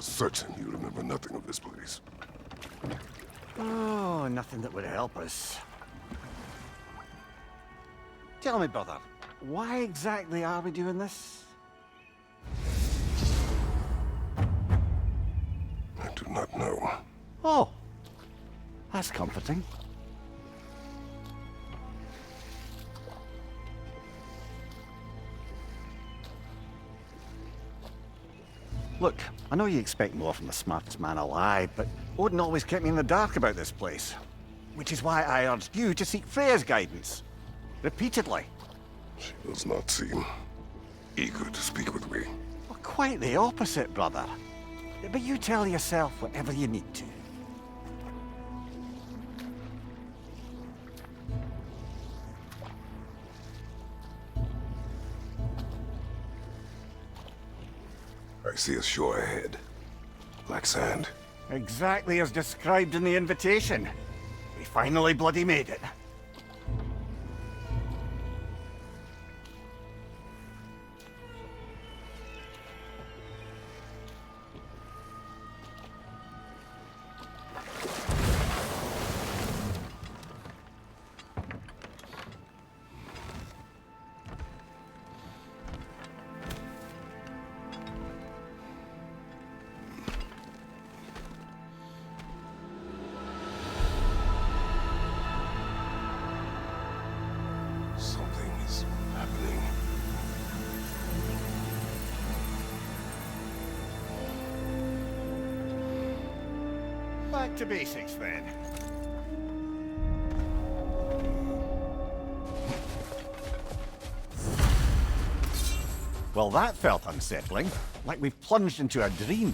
are certain you remember nothing of this place. Oh, nothing that would help us. Tell me, brother, why exactly are we doing this? I do not know. Oh, that's comforting. Look, I know you expect more from the smartest man alive, but Odin always kept me in the dark about this place. Which is why I urged you to seek Freya's guidance. Repeatedly. She does not seem eager to speak with me. Well, quite the opposite, brother. But you tell yourself whatever you need to. I see a shore ahead. Black sand. Exactly as described in the invitation. We finally bloody made it. Something is happening. Back to basics then. Well, that felt unsettling. Like we've plunged into a dream.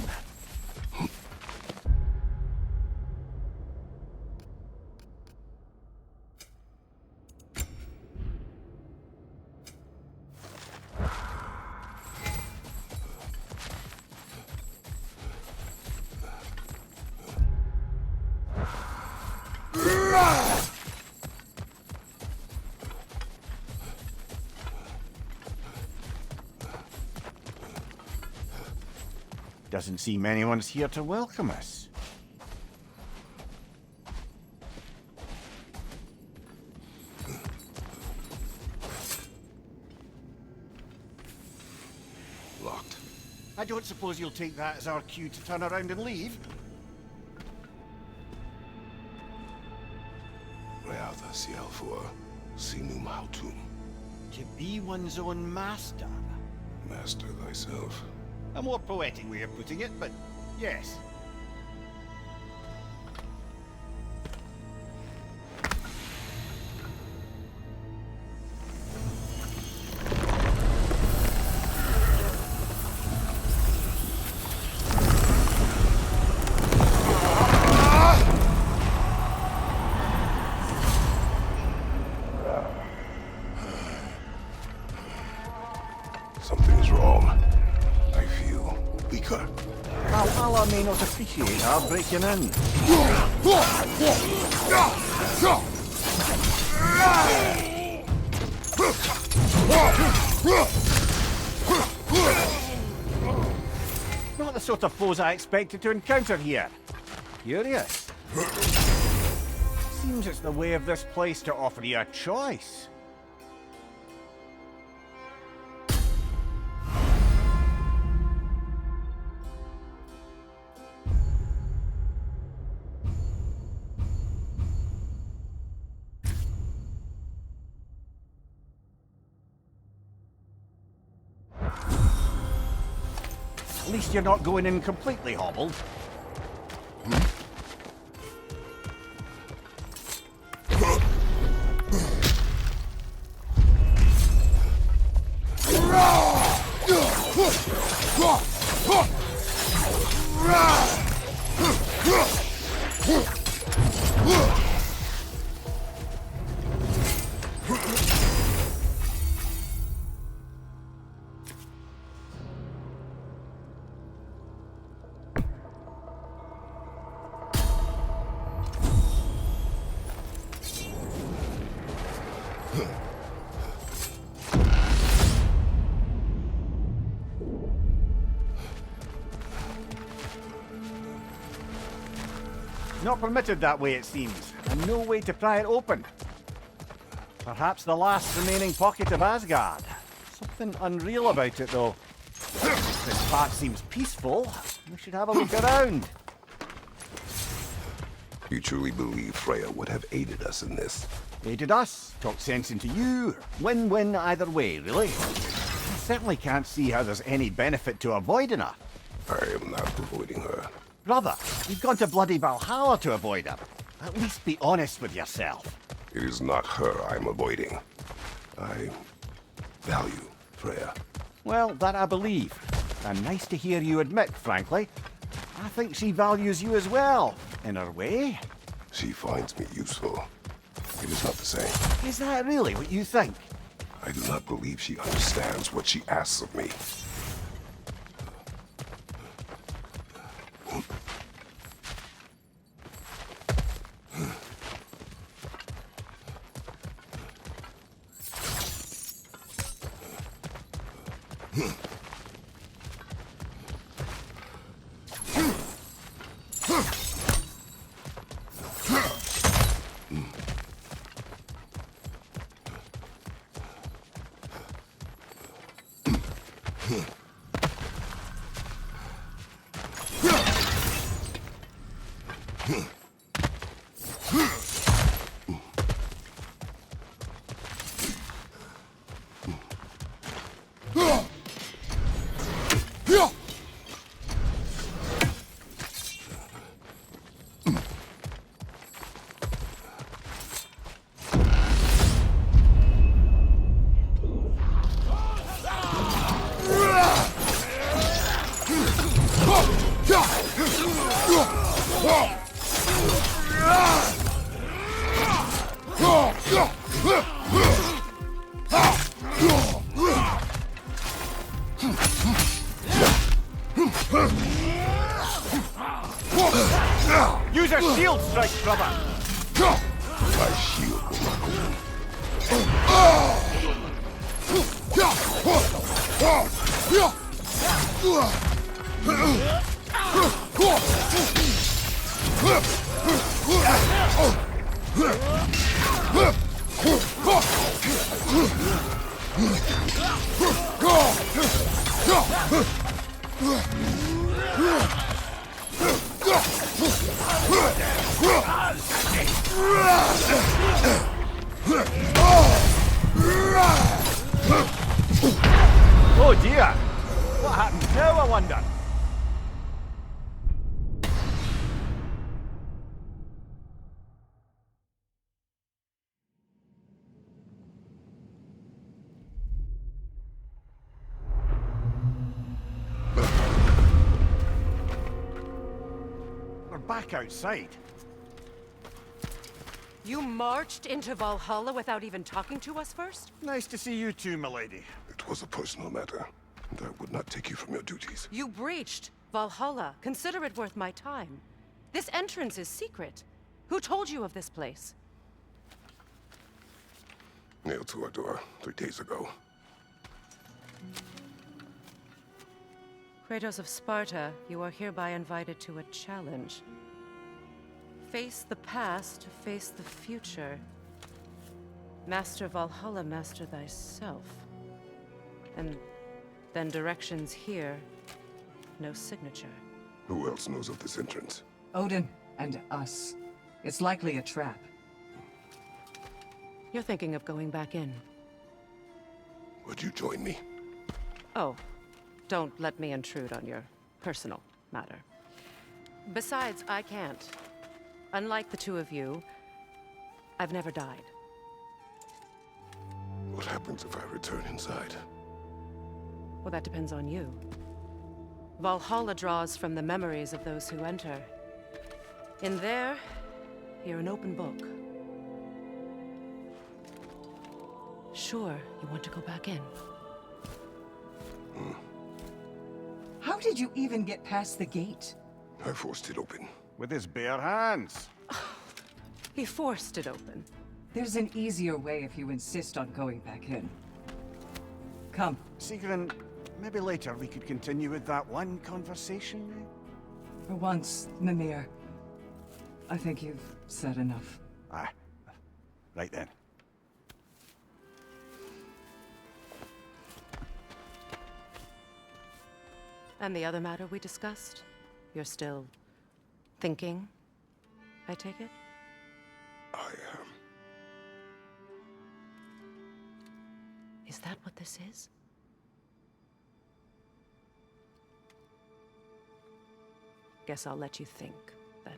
Doesn't seem anyone's here to welcome us. Locked. I don't suppose you'll take that as our cue to turn around and leave? Realtha Sialfur, Sinum Hautum. To be one's own master. Master thyself. A more poetic way of putting it, but yes. Something's wrong. I feel weaker. Valhalla may not appreciate our breaking in. Not the sort of foes I expected to encounter here. Curious. Seems it's the way of this place to offer you a choice. At least you're not going in completely hobbled. Not permitted that way, it seems, and no way to pry it open. Perhaps the last remaining pocket of Asgard. Something unreal about it, though. This part seems peaceful. We should have a look around. You truly believe Freya would have aided us in this? Aided us, talked sense into you. Win-win either way, really. I certainly can't see how there's any benefit to avoiding her. I am not avoiding her. Brother, you've gone to bloody Valhalla to avoid her. At least be honest with yourself. It is not her I'm avoiding. I value Freya. Well, that I believe. And nice to hear you admit, frankly. I think she values you as well, in her way. She finds me useful. It is not the same. Is that really what you think? I do not believe she understands what she asks of me. Use a shield strike, brother! My shield will not hold. Oh dear! What happened now, I wonder? We're back outside. You marched into Valhalla without even talking to us first? Nice to see you too, milady. It was a personal matter, and I would not take you from your duties. You breached Valhalla. Consider it worth my time. This entrance is secret. Who told you of this place? Nailed to our door 3 days ago. Kratos of Sparta, you are hereby invited to a challenge. Face the past, face the future. Master Valhalla, master thyself. And then directions here, no signature. Who else knows of this entrance? Odin and us. It's likely a trap. You're thinking of going back in. Would you join me? Oh, don't let me intrude on your personal matter. Besides, I can't. Unlike the two of you, I've never died. What happens if I return inside? Well, that depends on you. Valhalla draws from the memories of those who enter. In there, you're an open book. Sure, you want to go back in. How did you even get past the gate? I forced it open. With his bare hands. He forced it open. There's an easier way if you insist on going back in. Come. Sigrun, maybe later we could continue with that one conversation. For once, Mimir. I think you've said enough. Ah, right then. And the other matter we discussed? You're still thinking, I take it? I Is that what this is? Guess I'll let you think, then.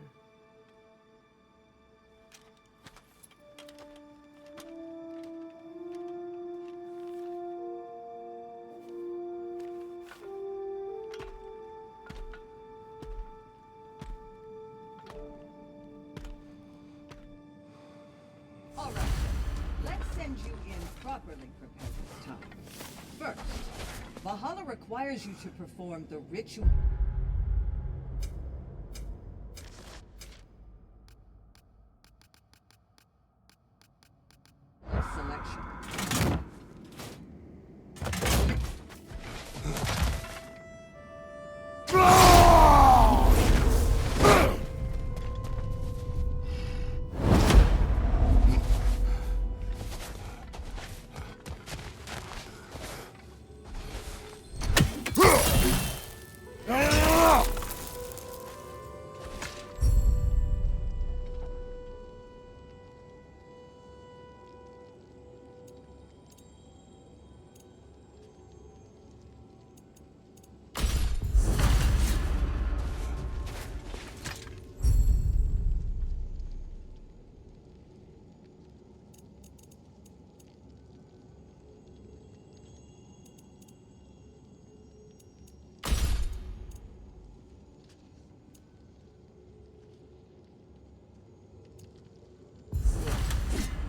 All right, then. Let's send you in properly prepared this time. First, Valhalla requires you to perform the ritual selection.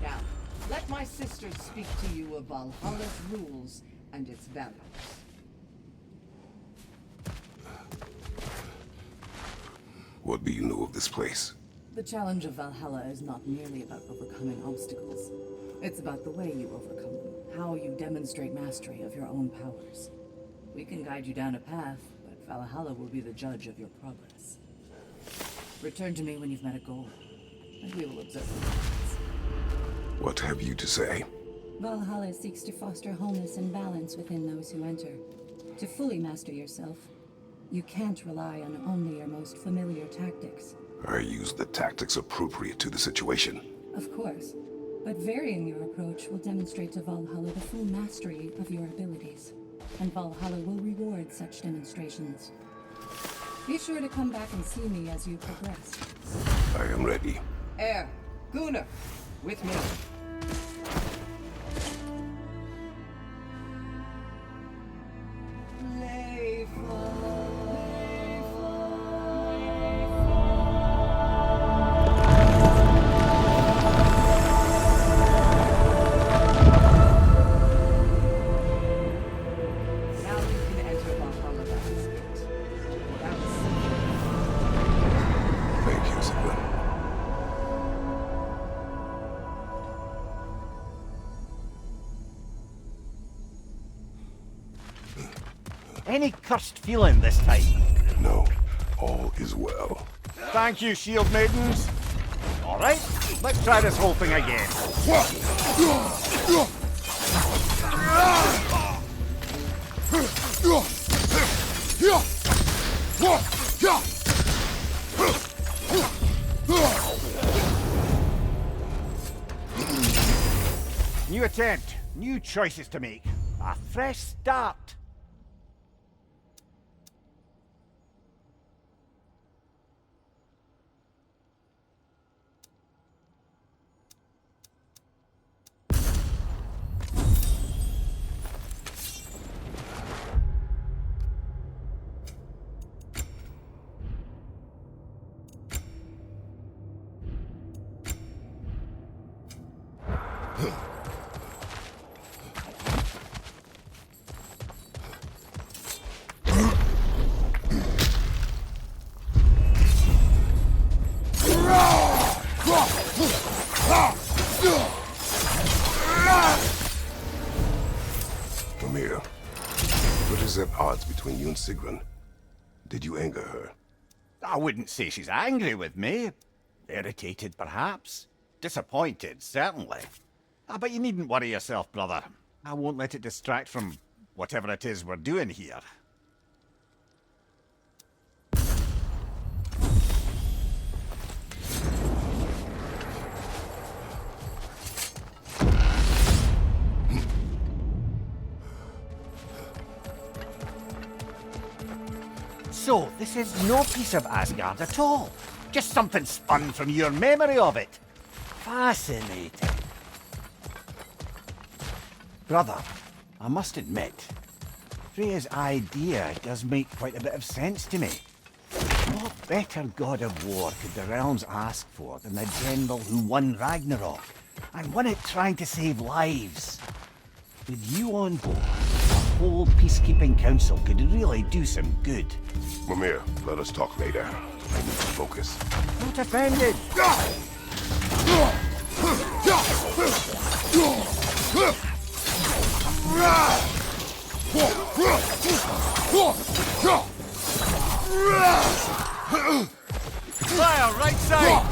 Now, let my sisters speak to you of Valhalla's rules and its values. What do you know of this place? The challenge of Valhalla is not merely about overcoming obstacles. It's about the way you overcome them, how you demonstrate mastery of your own powers. We can guide you down a path, but Valhalla will be the judge of your progress. Return to me when you've met a goal, and we will observe the progress. What have you to say? Valhalla seeks to foster wholeness and balance within those who enter. To fully master yourself, you can't rely on only your most familiar tactics. I use the tactics appropriate to the situation. Of course, but varying your approach will demonstrate to Valhalla the full mastery of your abilities, and Valhalla will reward such demonstrations. Be sure to come back and see me as you progress. I am ready. Air, Gunnar, with me. Now you can enter Valhalla, that is it. Thank you, Sigmund. Any cursed feeling this time? No, all is well. Thank you, shield maidens. All right, let's try this whole thing again. New attempt, new choices to make. A fresh start. Amir, what is at odds between you and Sigrun? Did you anger her? I wouldn't say she's angry with me. Irritated, perhaps. Disappointed, certainly. But you needn't worry yourself, brother. I won't let it distract from whatever it is we're doing here. So, this is no piece of Asgard at all. Just something spun from your memory of it. Fascinating. Brother, I must admit, Freya's idea does make quite a bit of sense to me. What better god of war could the realms ask for than the general who won Ragnarok, and won it trying to save lives? With you on board, a whole peacekeeping council could really do some good. Mimir, let us talk later. I need to focus. Not offended! Fire, right side!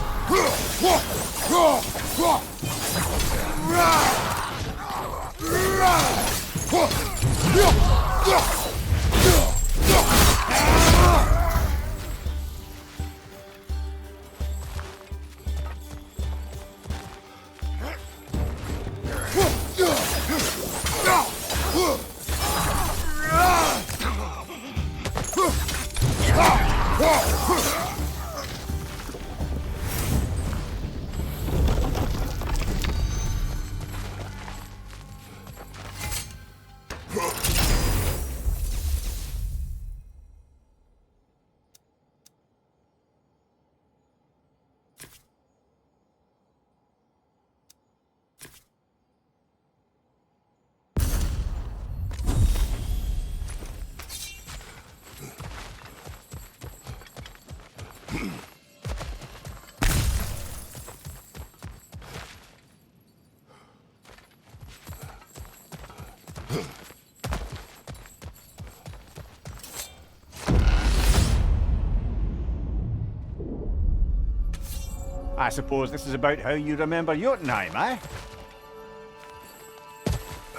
I suppose this is about how you remember Jotunheim, eh?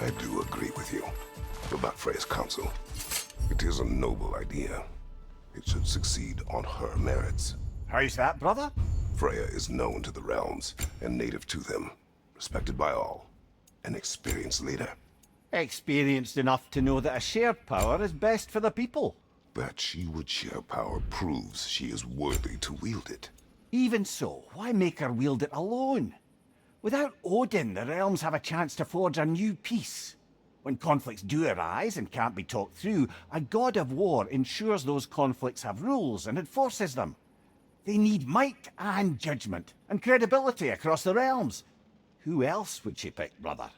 I do agree with you about Freya's council. It is a noble idea. It should succeed on her merits. How's that, brother? Freya is known to the realms and native to them, respected by all, an experienced leader. Experienced enough to know that a shared power is best for the people. That she would share power proves she is worthy to wield it. Even so, why make her wield it alone? Without Odin, the realms have a chance to forge a new peace. When conflicts do arise and can't be talked through, a god of war ensures those conflicts have rules and enforces them. They need might and judgment, and credibility across the realms. Who else would she pick, brother?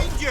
Behind you!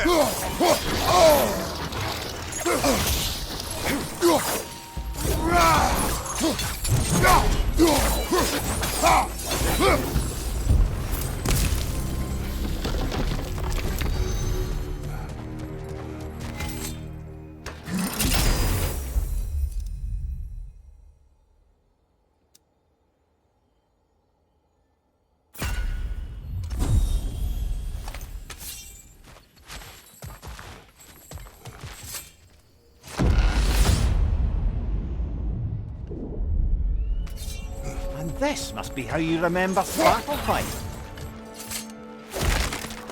And this must be how you remember battle fight.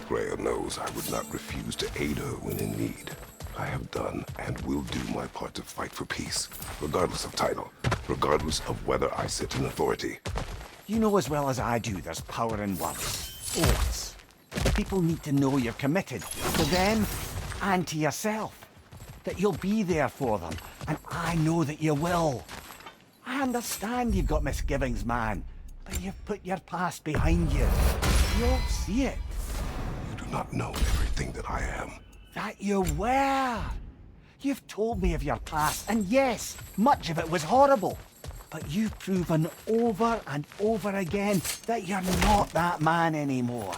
Freya knows I would not refuse to aid her when in need. I have done and will do my part to fight for peace, regardless of title, regardless of whether I sit in authority. You know as well as I do there's power in words, oaths. The people need to know you're committed to them and to yourself. That you'll be there for them, and I know that you will. I understand you've got misgivings, man, but you've put your past behind you. You'll see it. You do not know everything that I am. That you were. You've told me of your past, and yes, much of it was horrible. But you've proven over and over again that you're not that man anymore.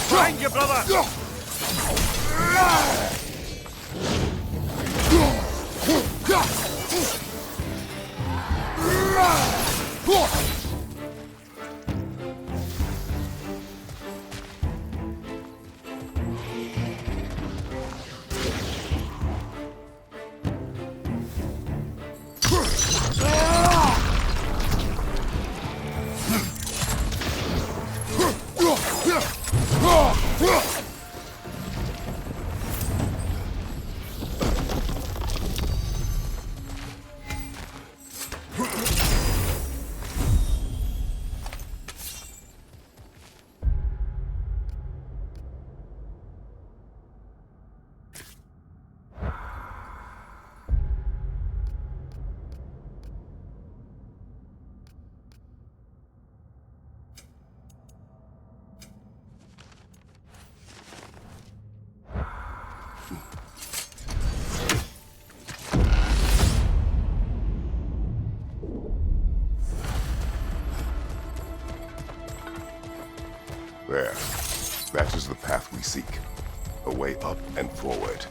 Find your brother! There. That is the path we seek. A way up and forward.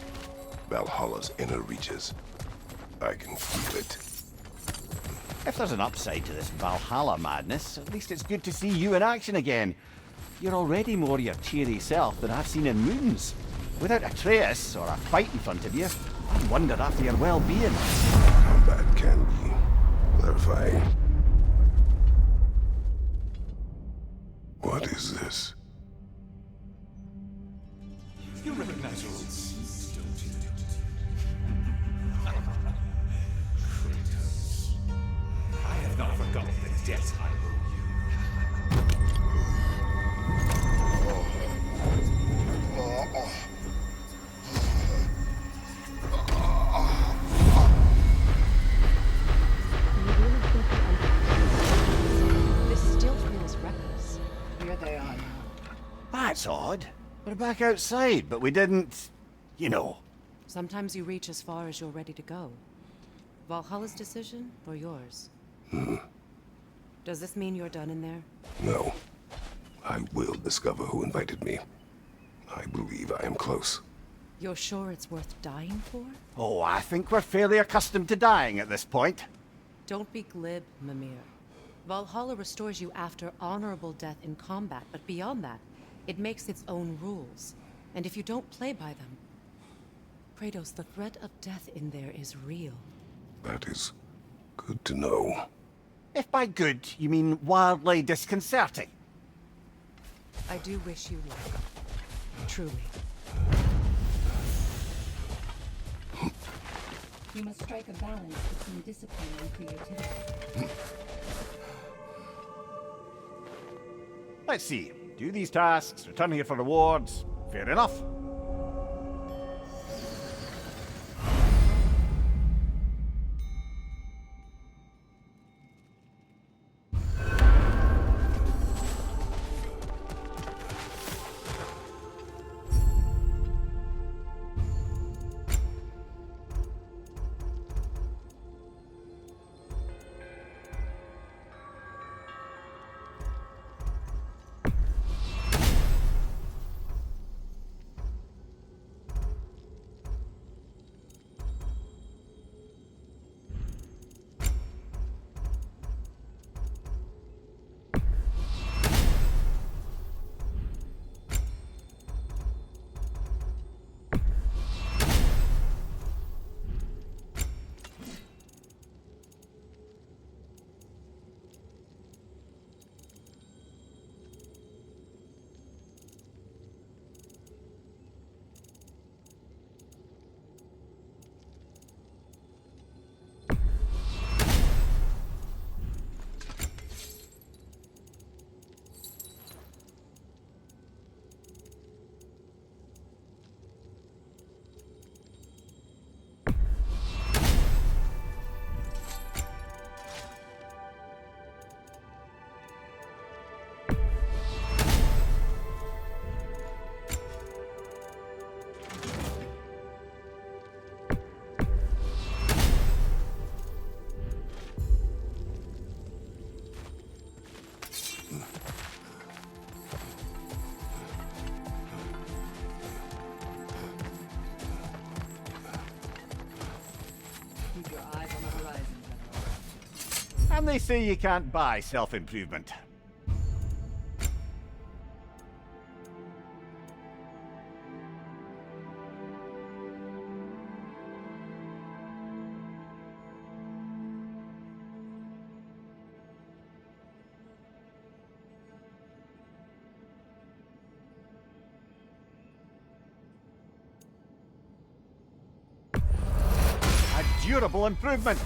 Valhalla's inner reaches. I can feel it. If there's an upside to this Valhalla madness, at least it's good to see you in action again. You're already more your cheery self than I've seen in moons. Without Atreus or a fight in front of you, I wonder after your well-being. Combat can be clarifying. What is this? You recognize your old seeds, don't you? Kratos. I have not forgotten the debt I owe you. This still feels reckless. Here they are now. That's odd. We're back outside, but we didn't... you know. Sometimes you reach as far as you're ready to go. Valhalla's decision, or yours? Does this mean you're done in there? No. I will discover who invited me. I believe I am close. You're sure it's worth dying for? Oh, I think we're fairly accustomed to dying at this point. Don't be glib, Mimir. Valhalla restores you after honorable death in combat, but beyond that, it makes its own rules. And if you don't play by them... Kratos, the threat of death in there is real. That is good to know. If by good, you mean wildly disconcerting. I do wish you luck. Truly. You must strike a balance between discipline and creativity. Let's see. Do these tasks, return here for rewards. Fair enough. Keep your eyes on the horizon, General. And they say you can't buy self-improvement. A durable improvement.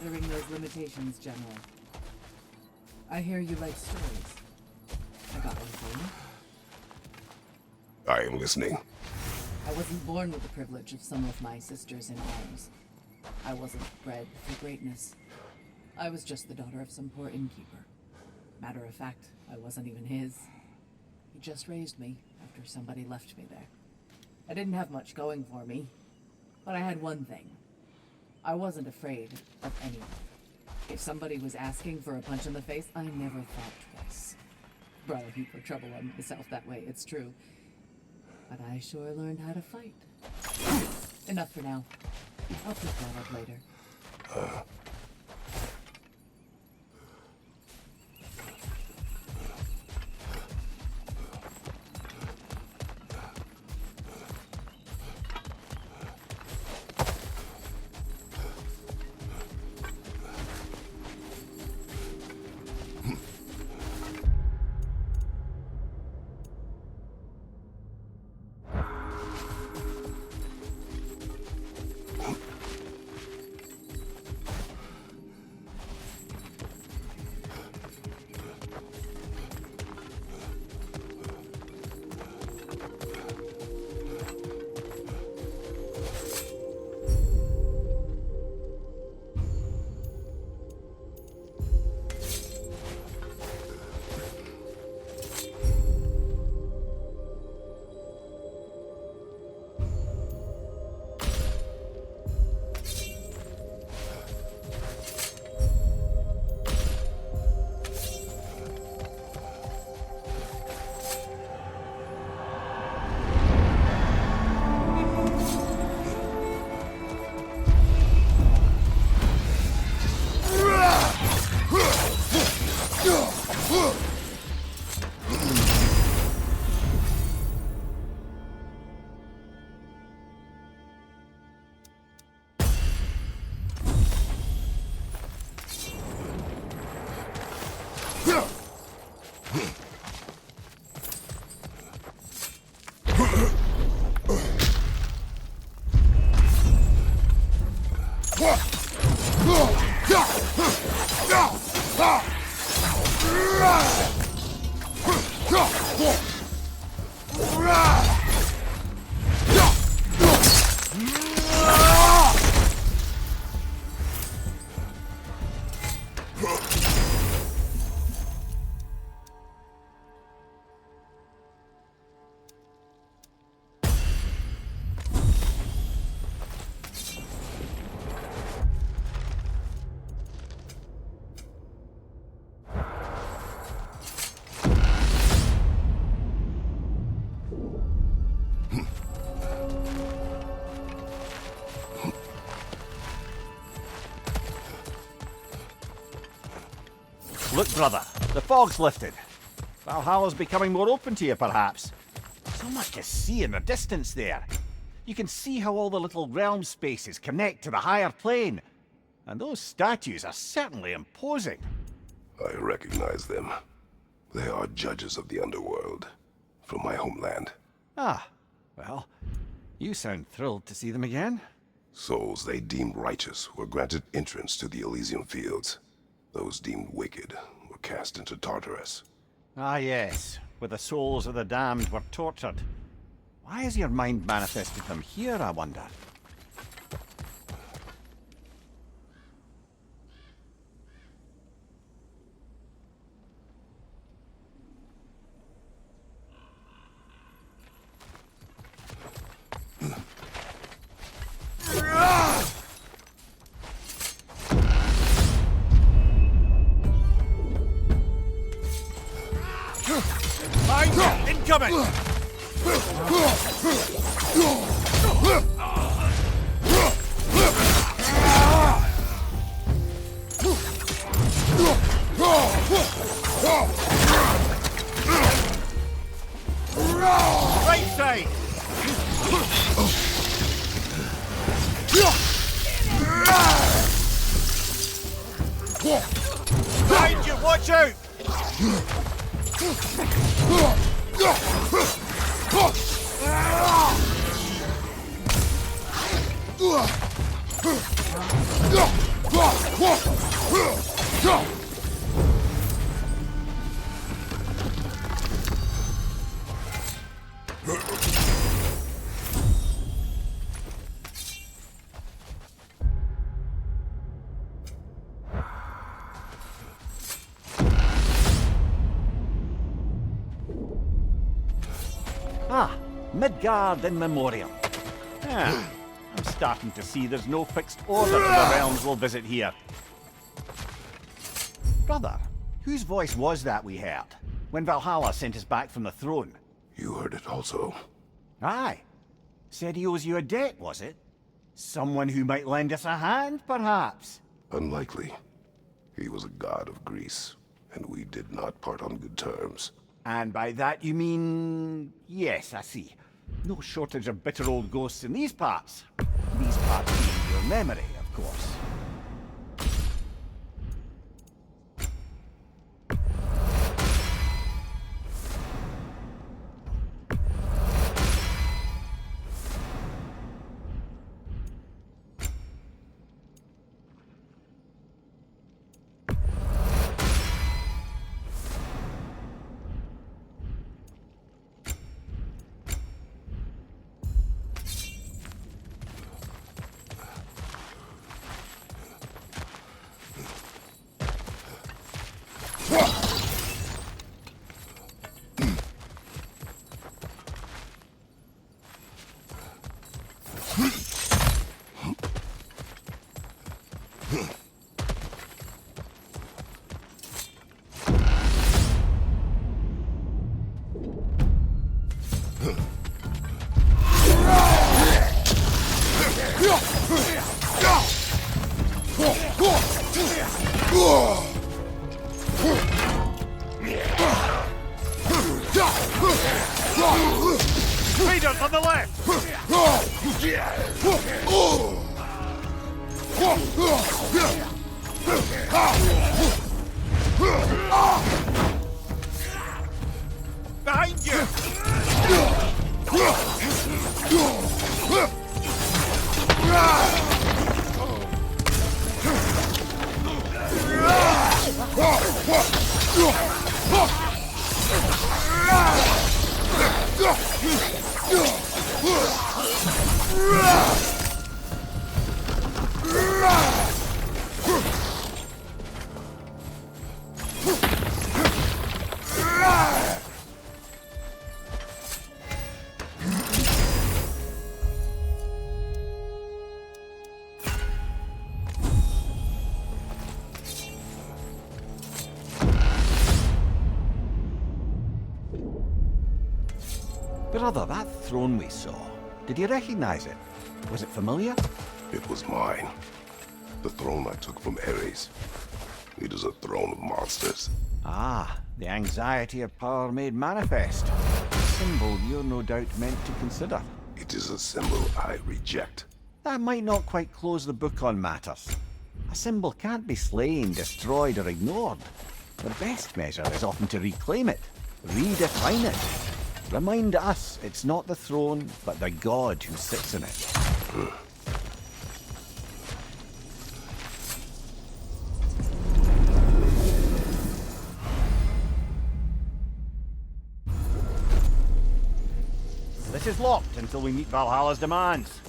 shattering those limitations, General. I hear you like stories. I got one for you. I am listening. I wasn't born with the privilege of some of my sisters in arms. I wasn't bred for greatness. I was just the daughter of some poor innkeeper. Matter of fact, I wasn't even his. He just raised me after somebody left me there. I didn't have much going for me, but I had one thing. I wasn't afraid of anyone. If somebody was asking for a punch in the face, I never thought twice. Brought a heap of trouble on myself that way, it's true. But I sure learned how to fight. Enough for now. I'll pick that up later. Look, brother, the fog's lifted. Valhalla's becoming more open to you, perhaps. So much to see in the distance there. You can see how all the little realm spaces connect to the higher plane. And those statues are certainly imposing. I recognize them. They are judges of the underworld, from my homeland. Ah, well, you sound thrilled to see them again. Souls they deemed righteous were granted entrance to the Elysium Fields. Those deemed wicked were cast into Tartarus. Ah yes, where the souls of the damned were tortured. Why has your mind manifested them here, I wonder? Incoming! Right side! Behind you, watch out! Ah, Midgard in memoriam. Ah, I'm starting to see there's no fixed order to the realms we'll visit here. Brother, whose voice was that we heard when Valhalla sent us back from the throne? You heard it also. Aye. Said he owes you a debt, was it? Someone who might lend us a hand, perhaps? Unlikely. He was a god of Greece, and we did not part on good terms. And by that you mean... Yes, I see. No shortage of bitter old ghosts in these parts. These parts being your memory, of course. Raiders on the left! Behind you! Brother, that throne we saw, did you recognize it? Was it familiar? It was mine. The throne I took from Ares. It is a throne of monsters. Ah, the anxiety of power made manifest. A symbol you're no doubt meant to consider. It is a symbol I reject. That might not quite close the book on matters. A symbol can't be slain, destroyed, or ignored. The best measure is often to reclaim it, redefine it. Remind us it's not the throne, but the god who sits in it. This is locked until we meet Valhalla's demands.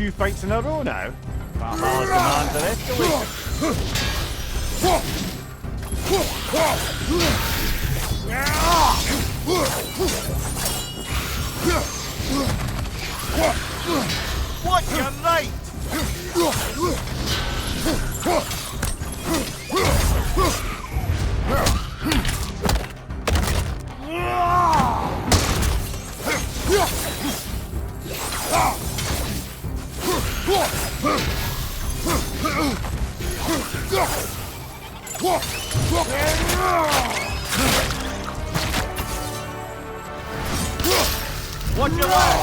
2 fights in a row now. Valhalla's demands are escalating. What, you're right! Watch your back!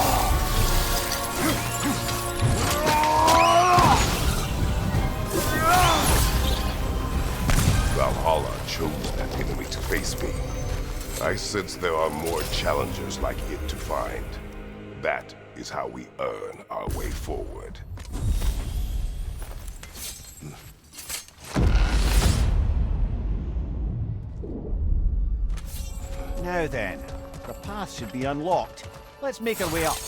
Valhalla chose that enemy to face me. I sense there are more challengers like it to find. That is how we earn our way forward. Now then, the path should be unlocked. Let's make our way up.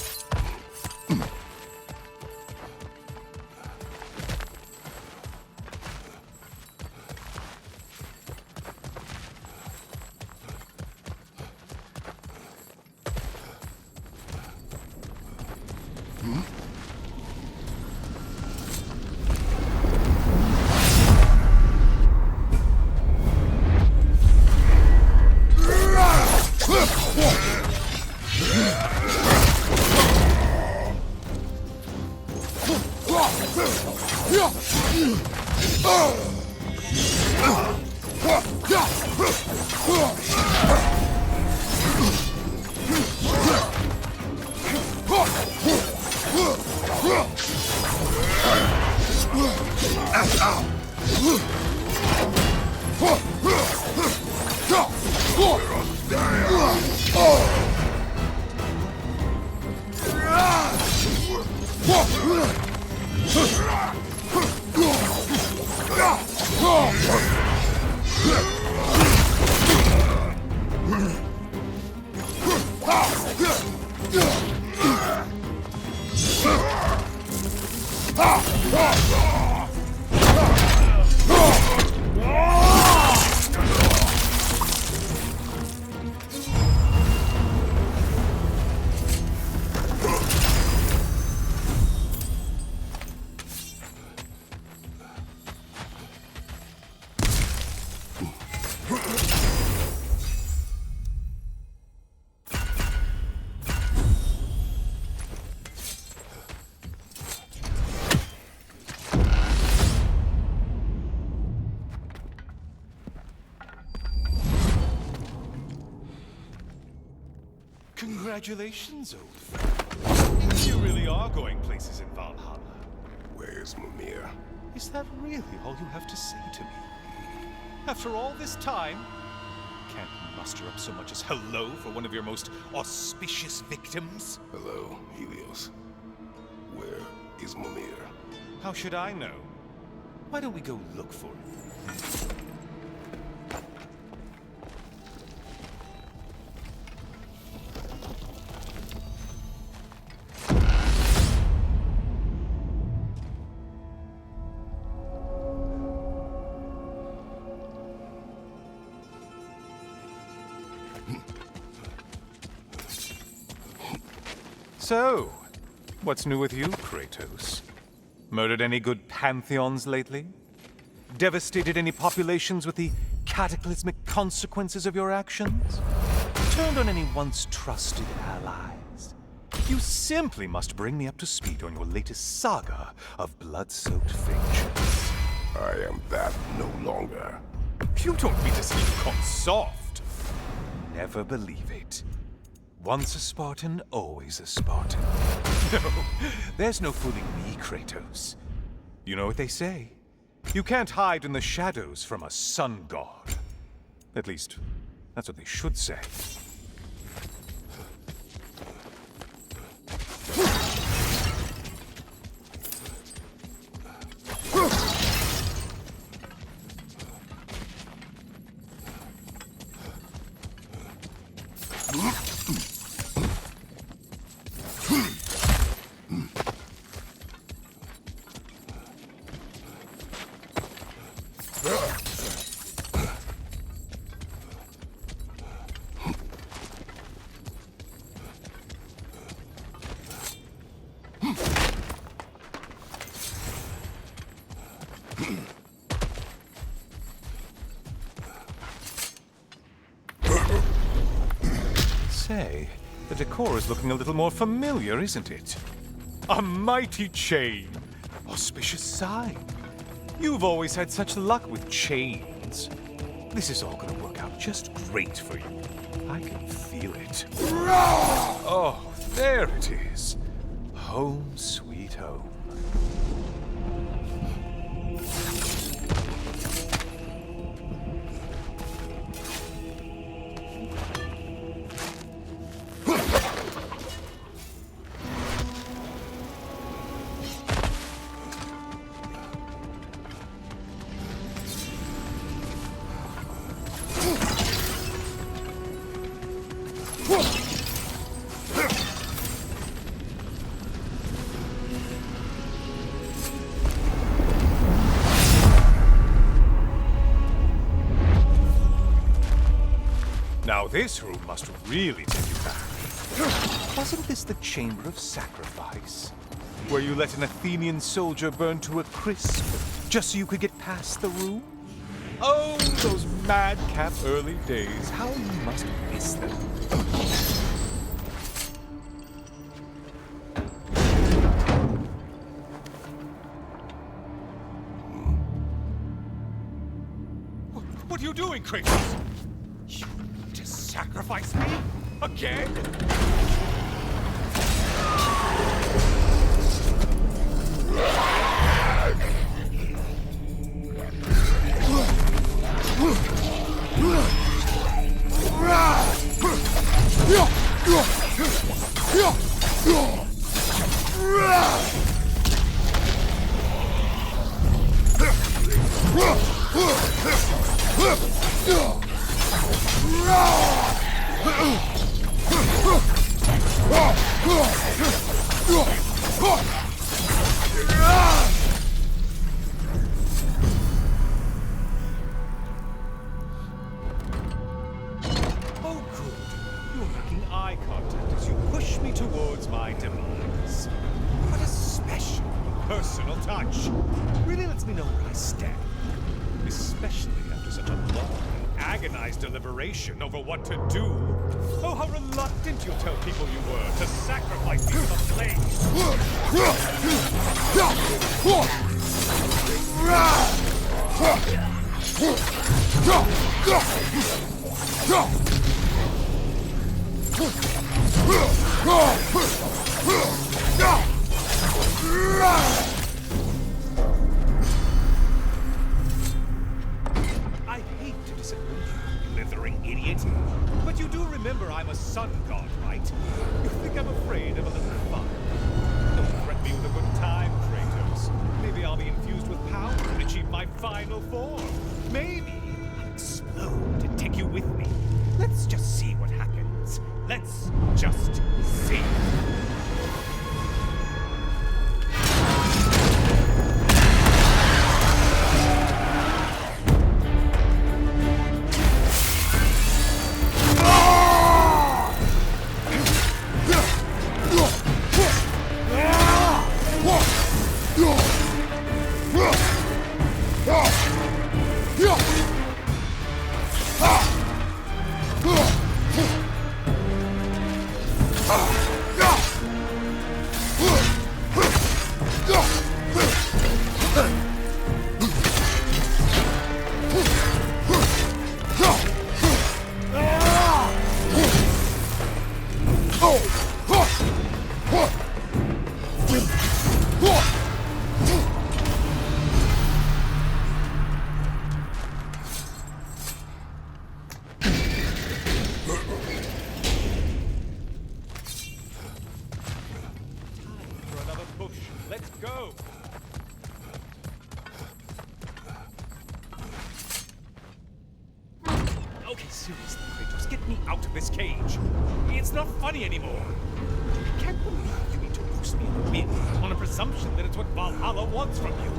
Congratulations, old friend. You really are going places in Valhalla. Where's Mimir? Is that really all you have to say to me? After all this time, can't muster up so much as hello for one of your most auspicious victims? Hello, Helios. Where is Mimir? How should I know? Why don't we go look for him? So, what's new with you, Kratos? Murdered any good pantheons lately? Devastated any populations with the cataclysmic consequences of your actions? Turned on any once trusted allies? You simply must bring me up to speed on your latest saga of blood-soaked vengeance. I am that no longer. You don't mean to say you've gone soft? Never believe it. Once a Spartan, always a Spartan. No, there's no fooling me, Kratos. You know what they say? You can't hide in the shadows from a sun god. At least, that's what they should say. say, the decor is looking a little more familiar, isn't it? A mighty chain. Auspicious sign. You've always had such luck with chains. This is all gonna work out just great for you. I can feel it. Oh, there it is. Home sweet home. Now this room must really take you back. Wasn't this the Chamber of Sacrifice? Where you let an Athenian soldier burn to a crisp, just so you could get past the room? Oh, those madcap early days. How you must miss them. What are you doing, Kratos? You want to sacrifice me? Again? Oh, good. You're making eye contact as you push me towards my demise. What a special, personal touch. Really lets me know where I stand. Especially after such a long and agonized deliberation over what to do. Oh, how reluctant you tell people you were to sacrifice me to the flames. I hate to disappoint you, blithering idiot. But you do remember I'm a sun god, right? You think I'm afraid of a little fun? Don't threaten me with a good time, Kratos. Maybe I'll be infused with power and achieve my final form. Maybe I'll explode and take you with me. Let's just see what happens. Let's just see. Let's go! Okay, seriously, Kratos, get me out of this cage. It's not funny anymore. I can't believe you introduced me in the mid on a presumption that it's what Valhalla wants from you.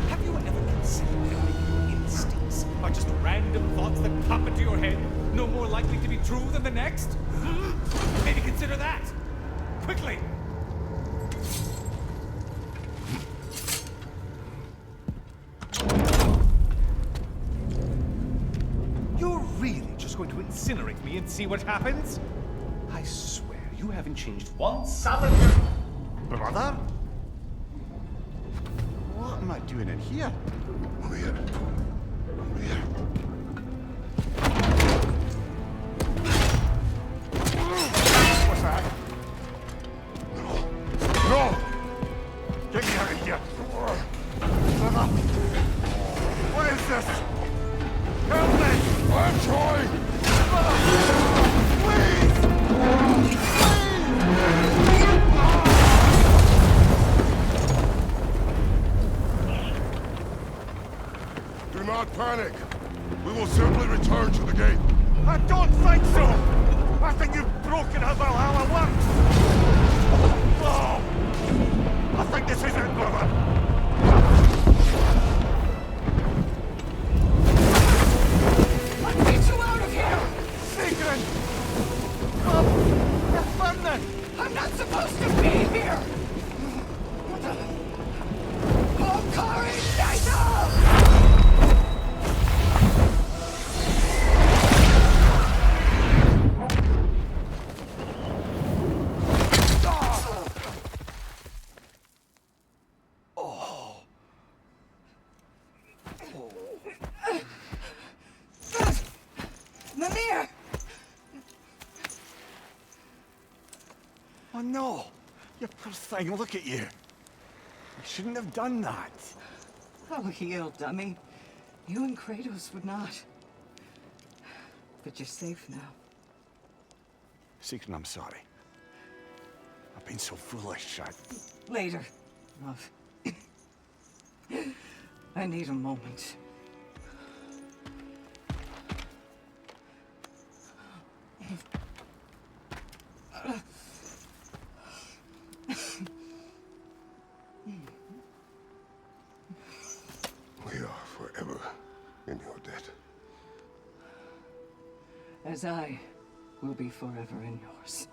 Have you ever considered that maybe your instincts are just random thoughts that pop into your head, no more likely to be true than the next? Maybe consider that. Quickly! You're really just going to incinerate me and see what happens? I swear, you haven't changed one solid. Brother? What am I doing in here? Over here. Over here. What's that? No! Get me out of here! Brother! What is this? Help me! I'm trying! Do not panic. We will simply return to the gate. I don't think so! I think you've broken how Valhalla works! No! I think this is it, brother! I'll get you out of here! Sigrid! Mom! You're burning! I'm not supposed to be here! Oh, Kari! Mimir! Oh no! You poor thing, look at you. You shouldn't have done that. Oh, heal, dummy. You and Kratos would not. But you're safe now. Secret, I'm sorry. I've been so foolish. Later, love. I need a moment. We are forever in your debt. As I will be forever in yours.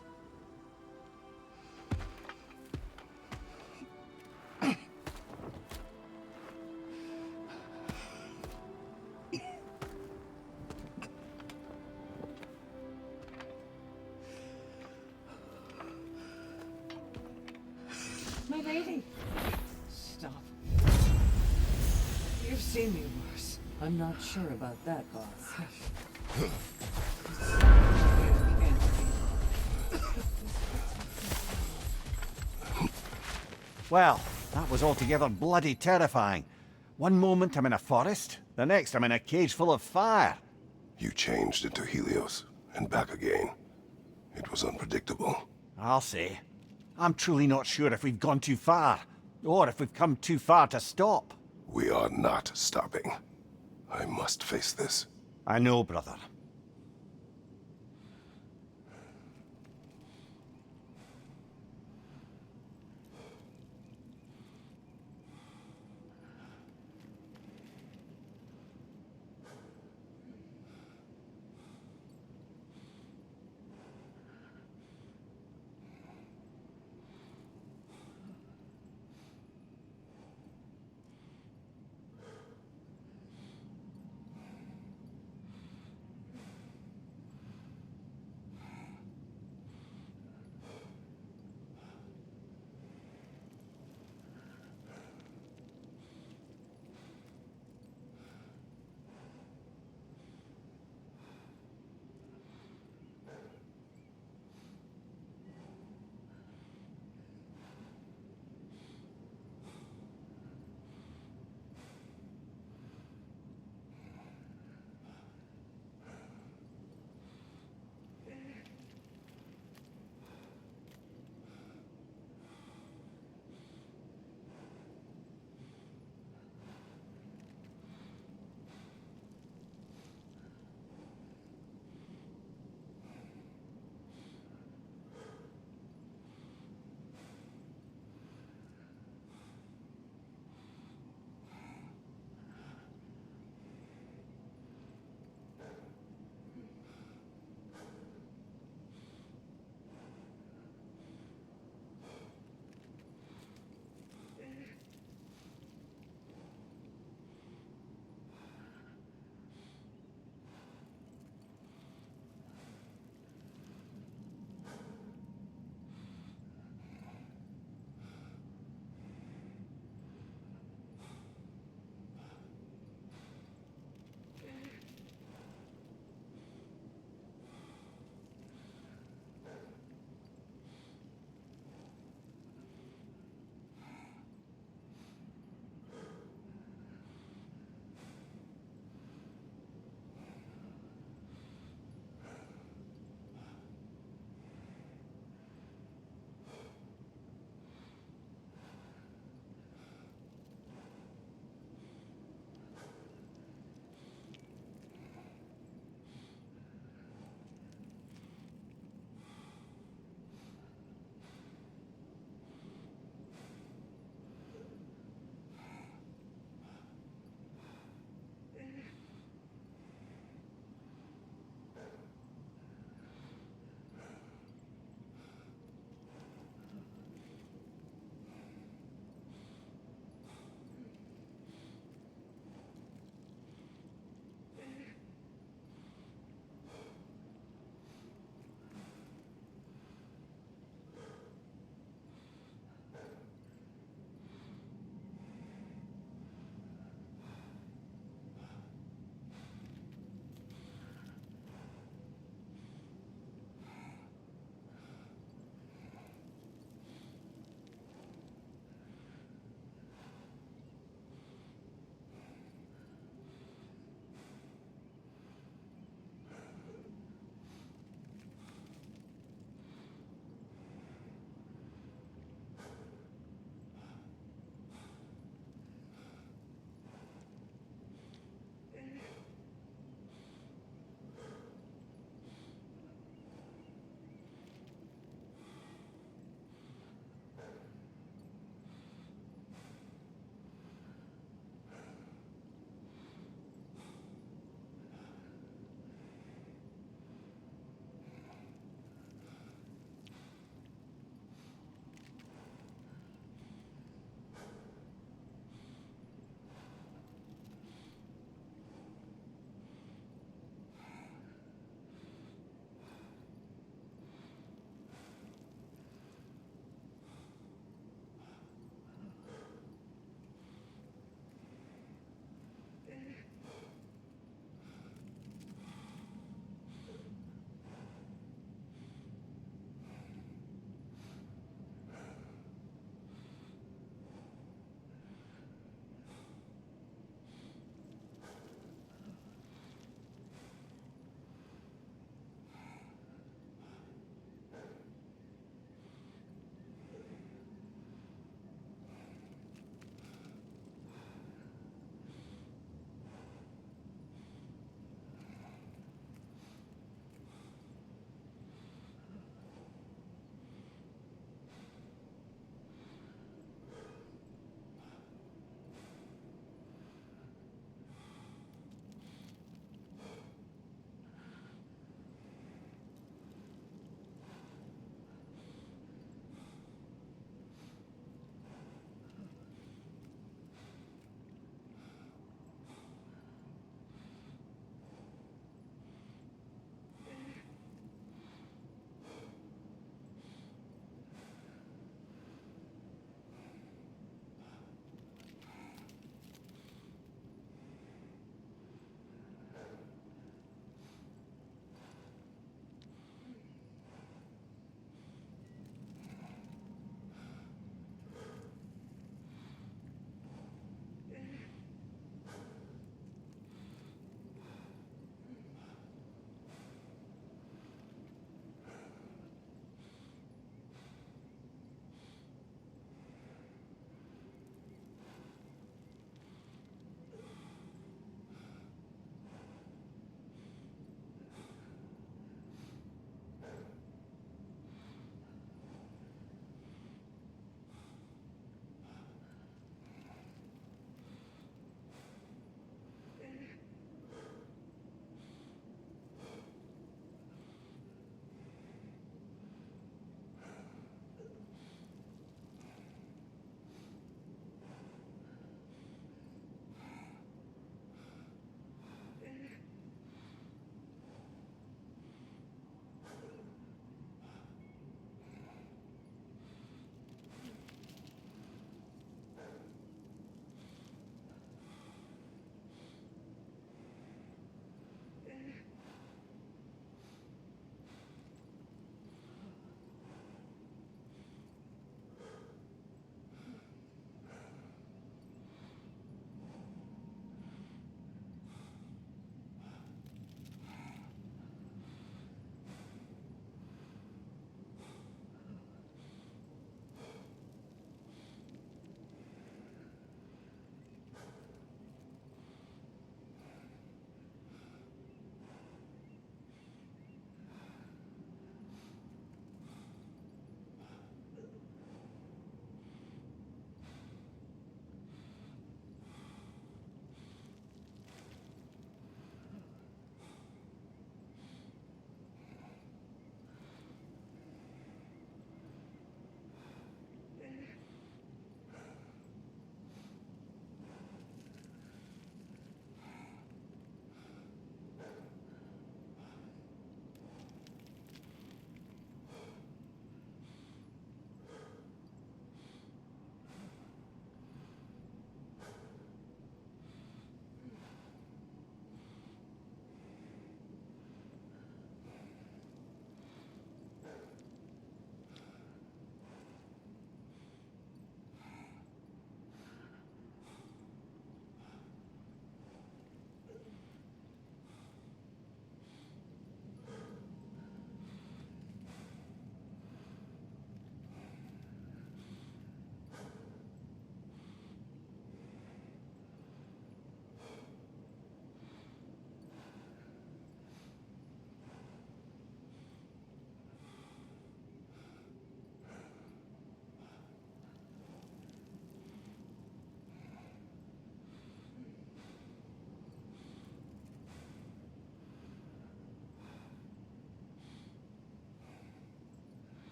My lady! Stop. You've seen me worse. I'm not sure about that, boss. Well, that was altogether bloody terrifying. One moment I'm in a forest, the next I'm in a cage full of fire. You changed into Helios and back again. It was unpredictable. I'll say. I'm truly not sure if we've gone too far, or if we've come too far to stop. We are not stopping. I must face this. I know, brother.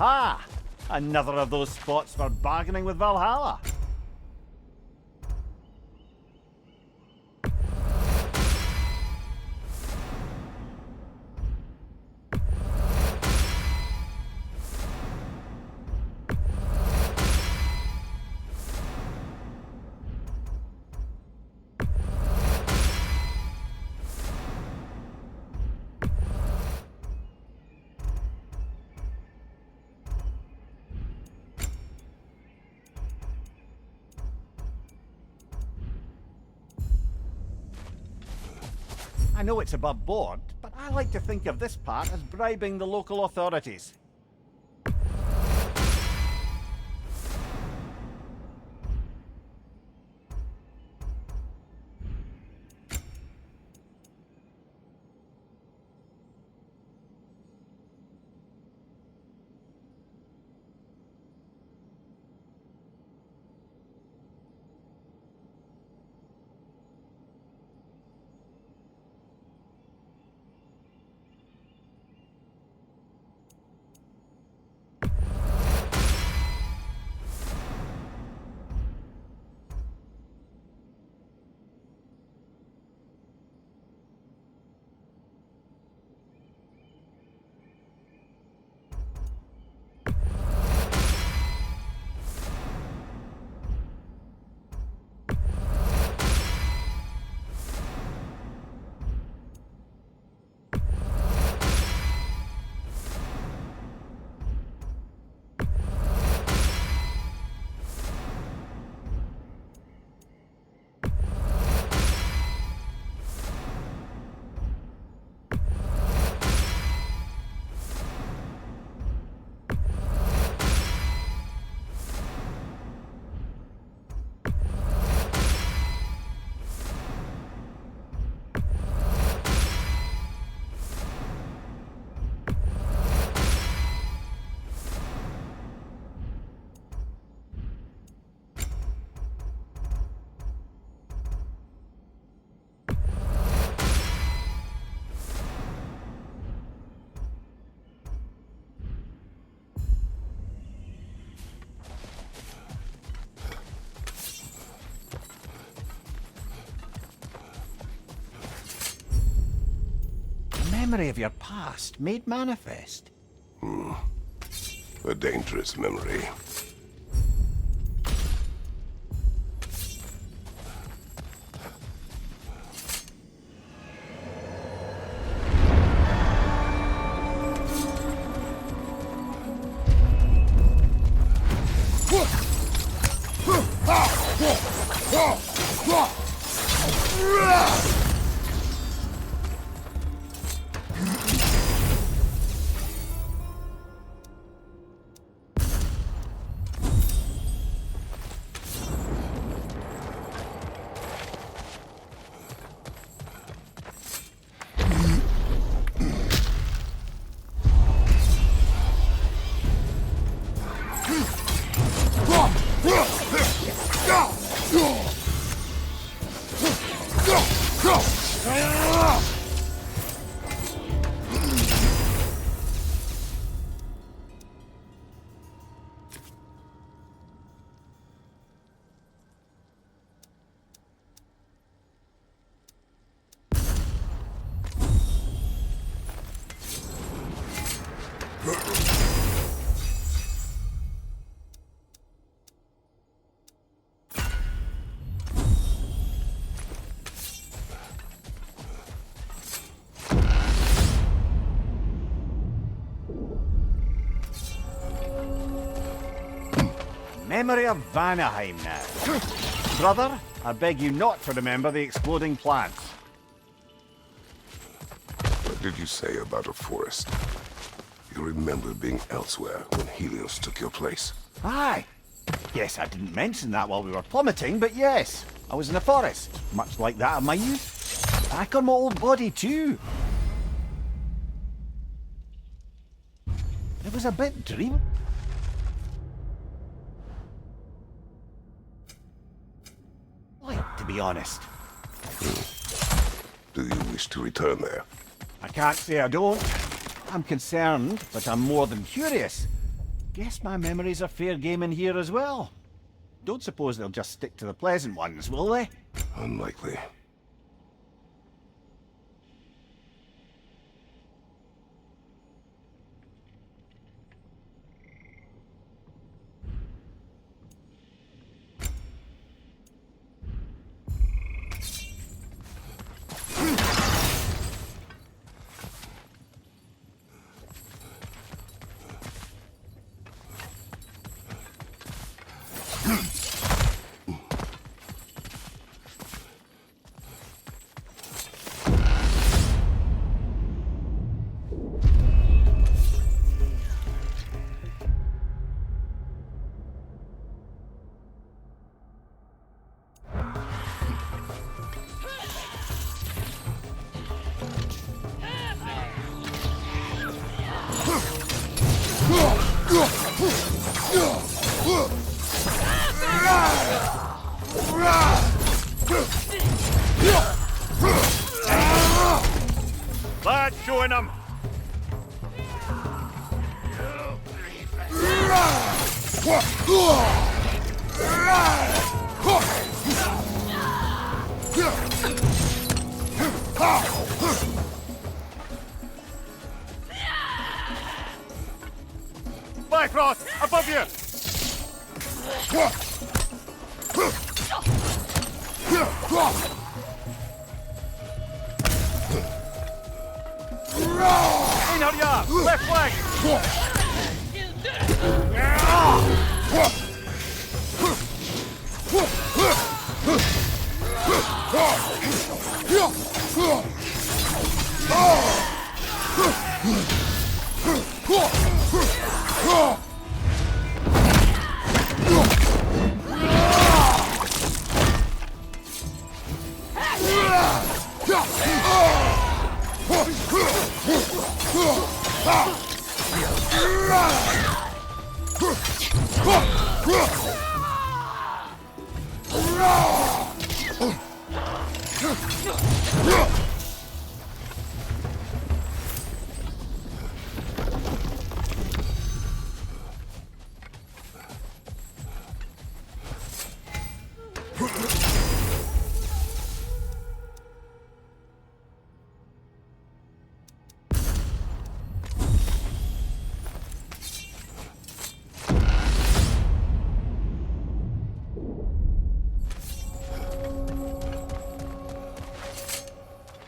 Aha! Another of those spots for bargaining with Valhalla. I know it's above board, but I like to think of this part as bribing the local authorities. Memory of your past made manifest. A dangerous memory. Memory of Vanaheim now. Brother, I beg you not to remember the exploding plants. What did you say about a forest? You remember being elsewhere when Helios took your place? Aye. Yes, I didn't mention that while we were plummeting, but yes, I was in a forest, much like that of my youth. Back on my old body too. It was a bit dream. To be honest. Do you wish to return there? I can't say I don't. I'm concerned, but I'm more than curious. Guess my memories are fair game in here as well. Don't suppose they'll just stick to the pleasant ones, will they? Unlikely. Lad, showing them! Bifrost, above you! Einhard ya! Left flank!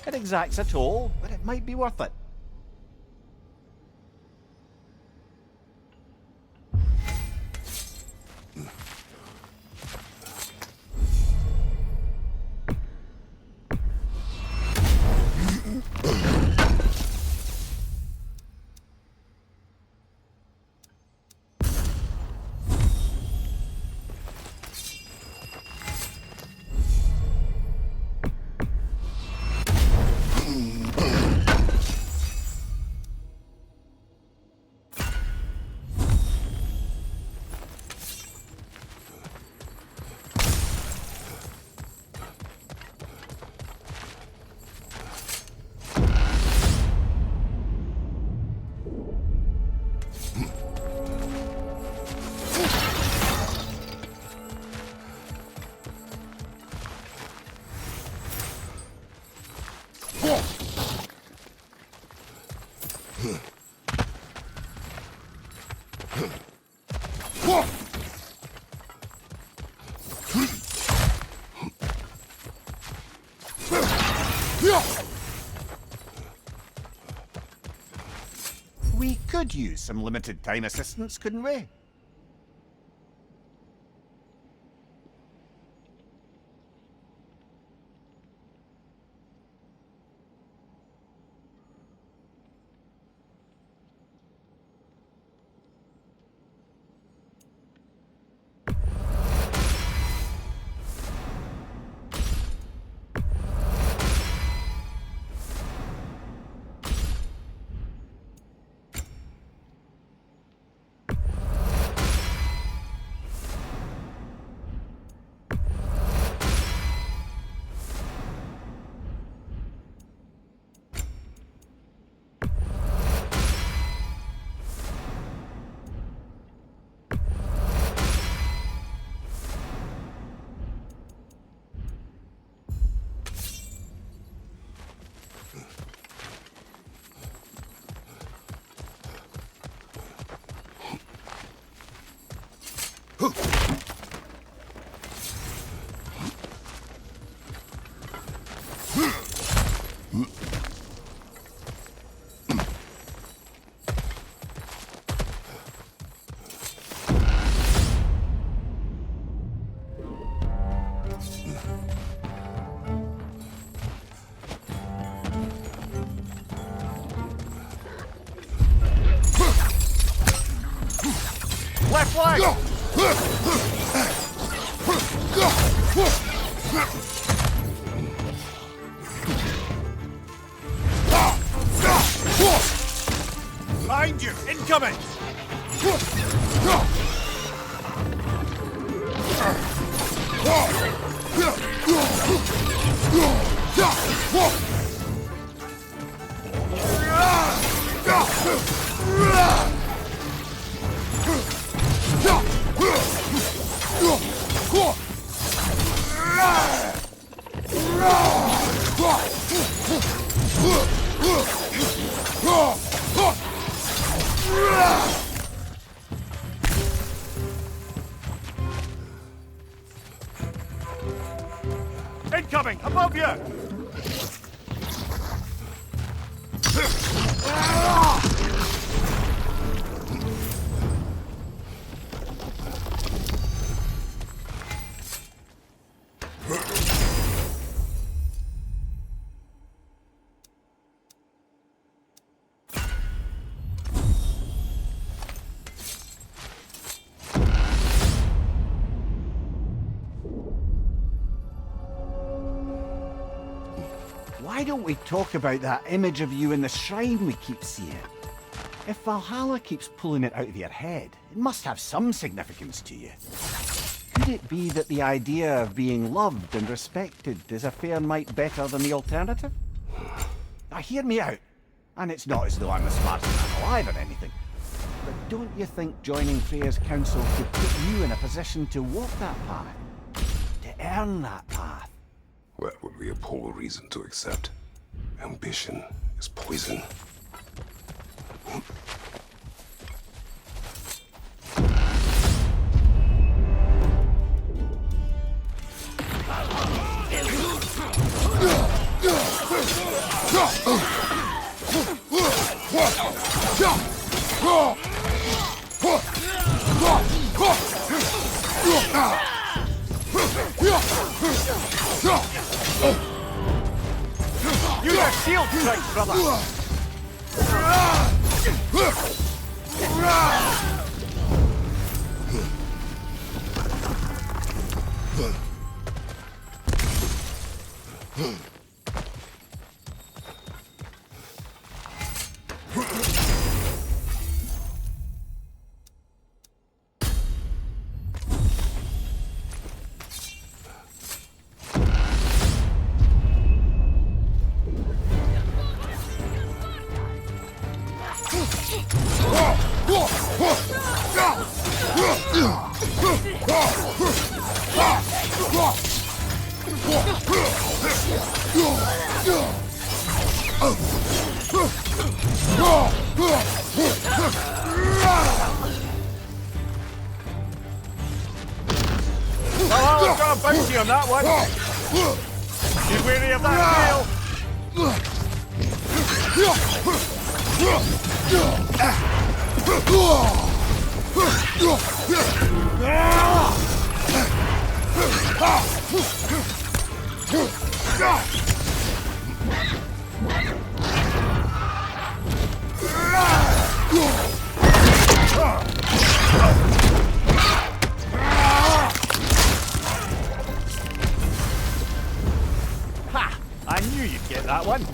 It exacts a toll, but it might be worth it. We could use some limited time assistance, couldn't we? Left leg! Behind you! Incoming! Incoming! Above you! Why don't we talk about that image of you in the shrine we keep seeing? If Valhalla keeps pulling it out of your head, it must have some significance to you. Could it be that the idea of being loved and respected is a fair mite better than the alternative? Now hear me out, and it's not as though I'm the smartest man alive or anything, but don't you think joining Freya's council could put you in a position to walk that path? To earn that path? That would be a poor reason to accept. Ambition is poison. Use your shield strike, brother! Valhalla's got a bounty on that one! Be wary of that tail! Ha! I knew you'd get that one!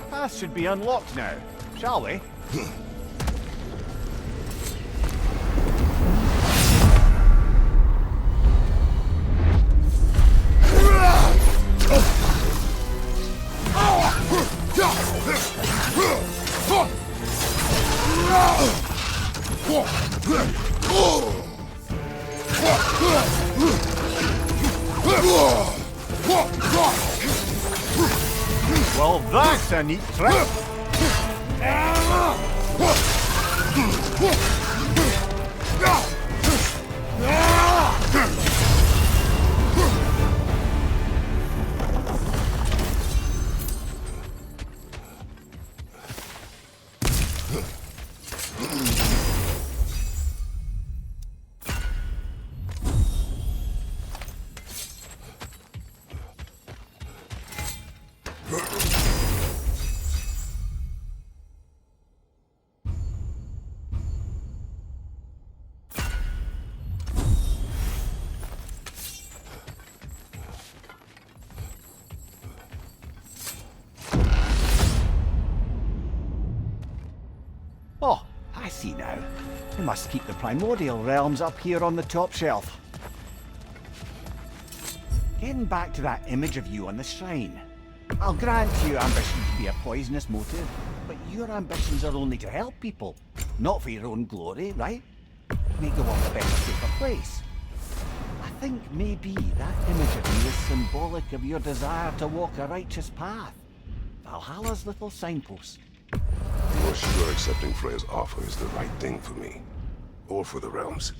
Path should be unlocked now, shall we? Well, that's a neat trick. Oh, I see now. We must keep the primordial realms up here on the top shelf. Getting back to that image of you on the shrine. I'll grant you ambition to be a poisonous motive, but your ambitions are only to help people, not for your own glory, right? Make the world a better, safer place. I think maybe that image of you is symbolic of your desire to walk a righteous path. Valhalla's little signpost. You're sure accepting Freya's offer is the right thing for me? Or for the realms?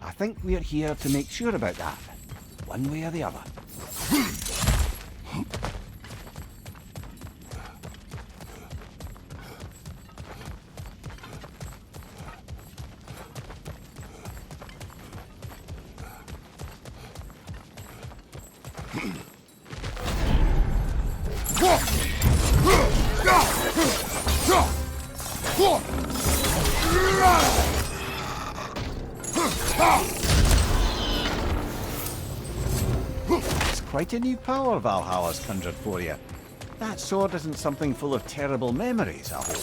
I think we're here to make sure about that, one way or the other. It's quite a new power Valhalla's conjured for you. That sword isn't something full of terrible memories, I hope.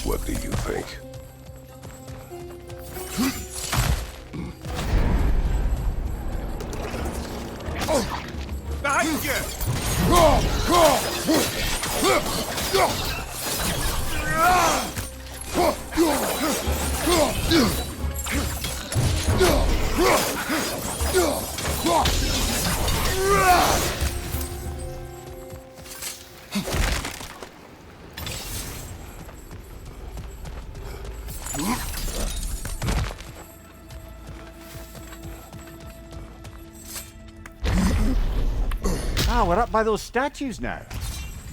What do you think? Behind you! Ah, we're up by those statues now.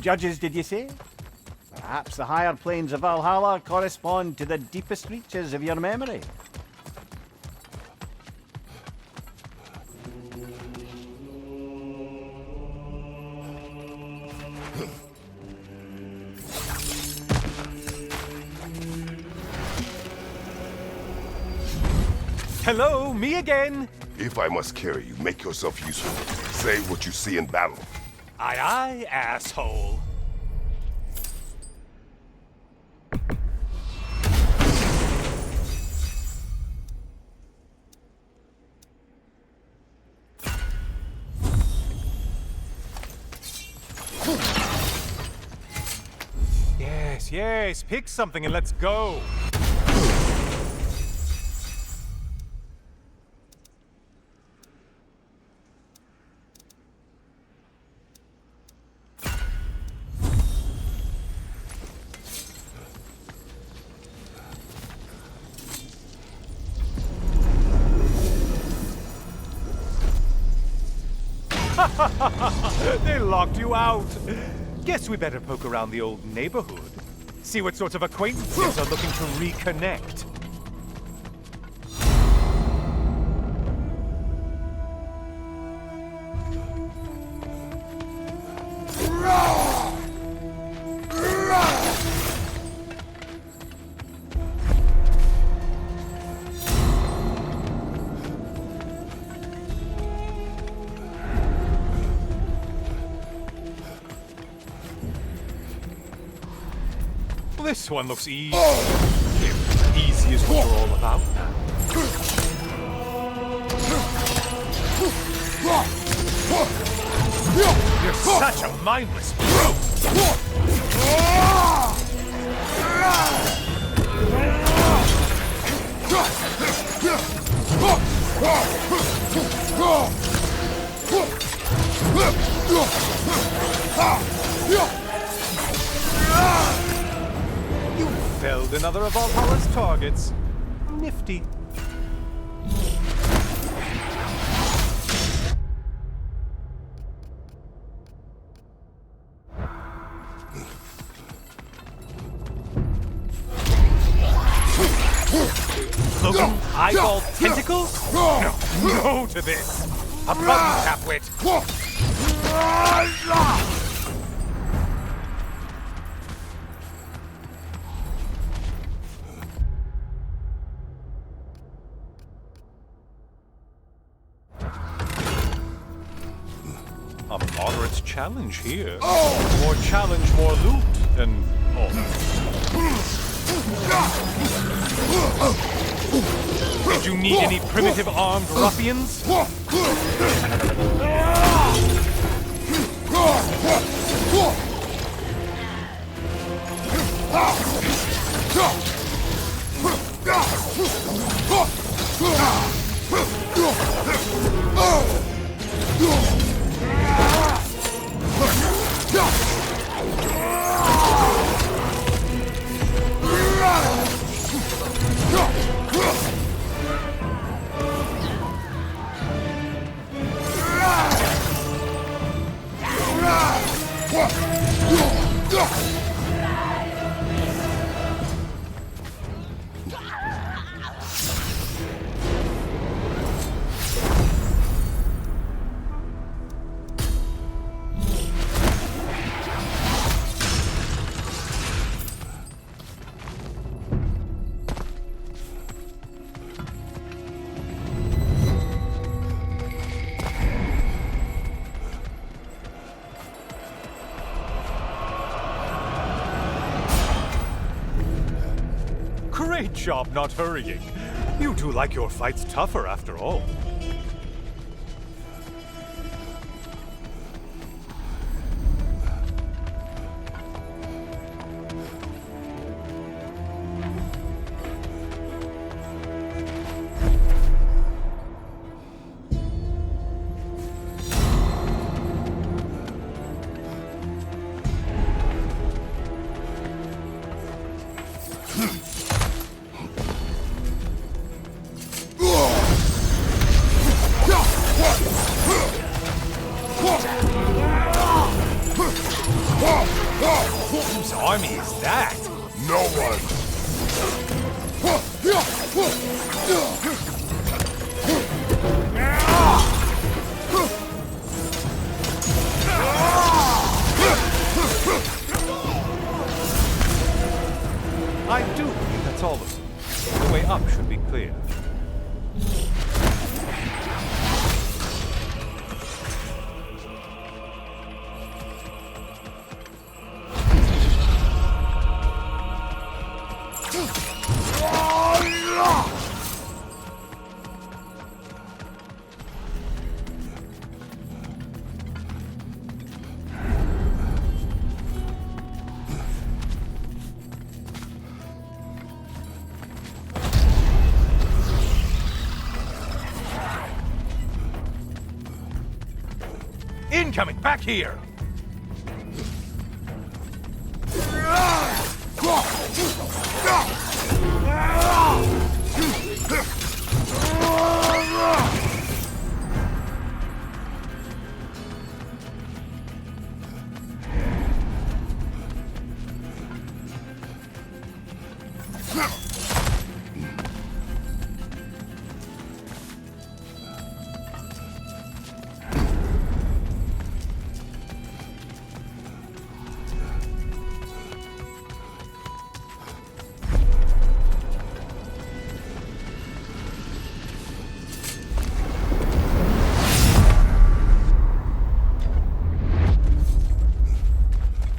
Judges, did you say? Perhaps the higher planes of Valhalla correspond to the deepest reaches of your memory. Hello, me again! If I must carry you, make yourself useful. Say what you see in battle. Aye aye, asshole. Yes, yes, pick something and let's go. They locked you out. Guess we better poke around the old neighborhood. See what sorts of acquaintances are looking to reconnect. This one looks easy. Easy is what we're all about now. You're such a mindless brute! You felled another of Valhalla's targets. Nifty. Cloaking eyeball tentacles? No, no to this. A button tapwit. A moderate challenge here. More challenge, more loot, and all. Did you need any primitive armed ruffians? Great job not hurrying. You do like your fights tougher after all. Whose army is that? No one. I do believe that's all of them. The way up should be clear. Incoming! Back here!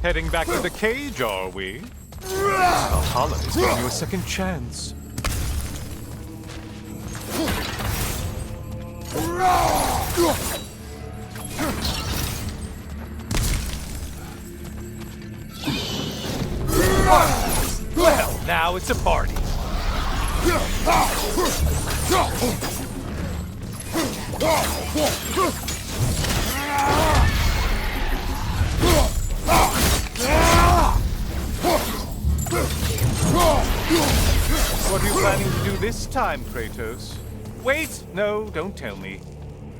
Heading back to the cage, are we? Valhalla is giving you a second chance. Well, now it's a party. What are you planning to do this time, Kratos? Wait! No, don't tell me.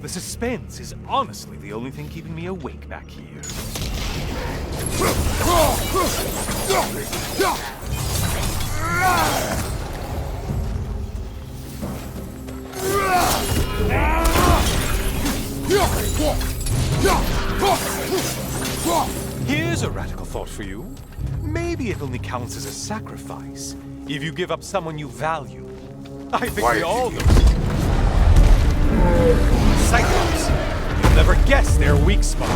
The suspense is honestly the only thing keeping me awake back here. Here's a radical thought for you. Maybe it only counts as a sacrifice if you give up someone you value. I think we all know. Cyclops! You'll never guess their weak spot.